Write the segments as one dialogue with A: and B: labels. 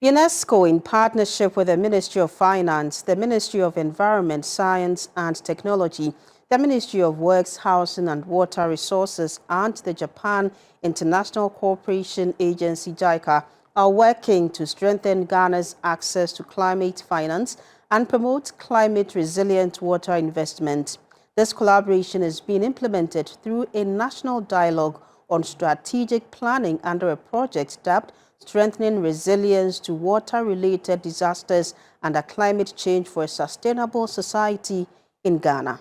A: UNESCO, in partnership with the Ministry of Finance, the Ministry of Environment, Science and Technology, the Ministry of Works, Housing and Water Resources, and the Japan International Cooperation Agency JICA, are working to strengthen Ghana's access to climate finance and promote climate-resilient water investment. This collaboration is being implemented through a national dialogue on strategic planning under a project dubbed Strengthening Resilience to Water-Related Disasters and Climate Change for a Sustainable Society in Ghana.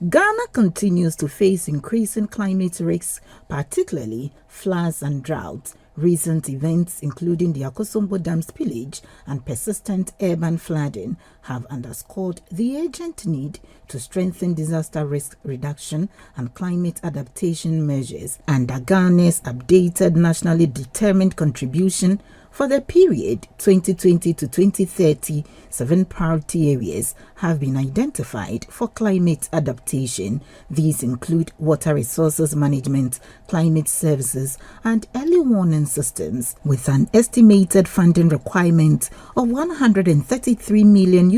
B: Ghana continues to face increasing climate risks, particularly floods and droughts. Recent events, including the Akosombo Dam spillage and persistent urban flooding, have underscored the urgent need to strengthen disaster risk reduction and climate adaptation measures. Under Ghana's updated nationally determined contribution for the period 2020 to 2030, 7 priority areas have been identified for climate adaptation. These include water resources management, climate services, and early warning systems, with an estimated funding requirement of $133 million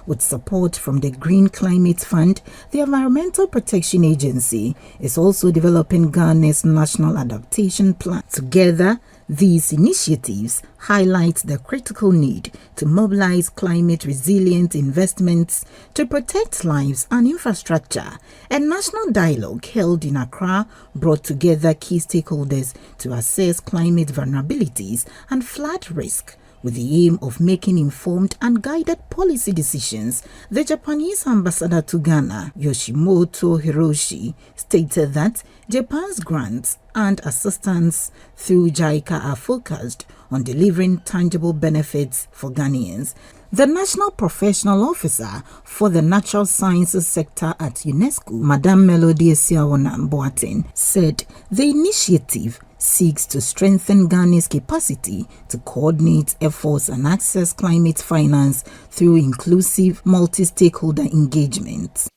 B: with support from the Green Climate Fund. The Environmental Protection Agency is also developing Ghana's National Adaptation Plan. Together, these initiatives highlight the critical need to mobilize climate-resilient investments to protect lives and infrastructure. A national dialogue held in Accra brought together key stakeholders to assess climate vulnerabilities and flood risk, with the aim of making informed and guided policy decisions. The Japanese ambassador to Ghana, Yoshimoto Hiroshi, stated that Japan's grants and assistance through JICA are focused on delivering tangible benefits for Ghanaians. The National Professional Officer for the Natural Sciences sector at UNESCO, Madame Melody Esiawona Boateng, said the initiative seeks to strengthen Ghana's capacity to coordinate efforts and access climate finance through inclusive multi-stakeholder engagement.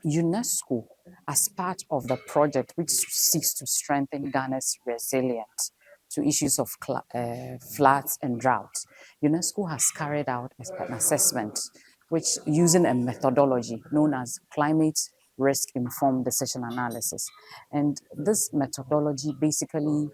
C: UNESCO, as part of the project which seeks to strengthen Ghana's resilience to issues of floods and droughts, UNESCO has carried out an assessment which, using a methodology known as climate risk informed decision analysis. And this methodology basically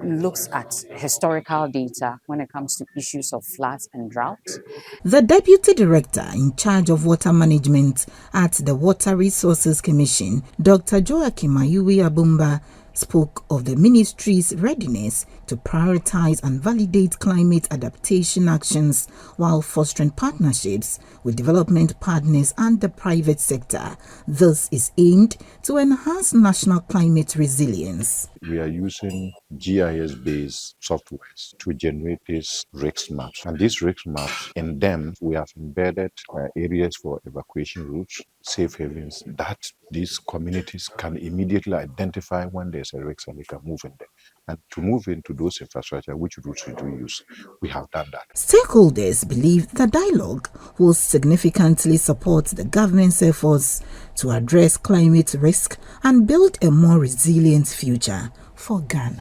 C: looks at historical data when it comes to issues of floods and droughts.
B: The Deputy Director in charge of water management at the Water Resources Commission, Dr. Joachim Ayuwi Abumba, spoke of the ministry's readiness to prioritize and validate climate adaptation actions while fostering partnerships with development partners and the private sector. This is aimed to enhance national climate resilience.
D: We are using GIS-based softwares to generate these risk maps. And these risk maps, in them, we have embedded areas for evacuation routes, safe havens, that these communities can immediately identify when there's a risk and they can move in there. And to move into those infrastructure, which routes should we use? We have done that.
B: Stakeholders believe the dialogue will significantly support the government's efforts to address climate risk and build a more resilient future for Ghana.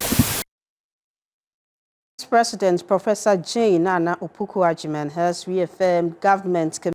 A: President Professor Jane Nana Opoku-Agyeman has reaffirmed government's commitment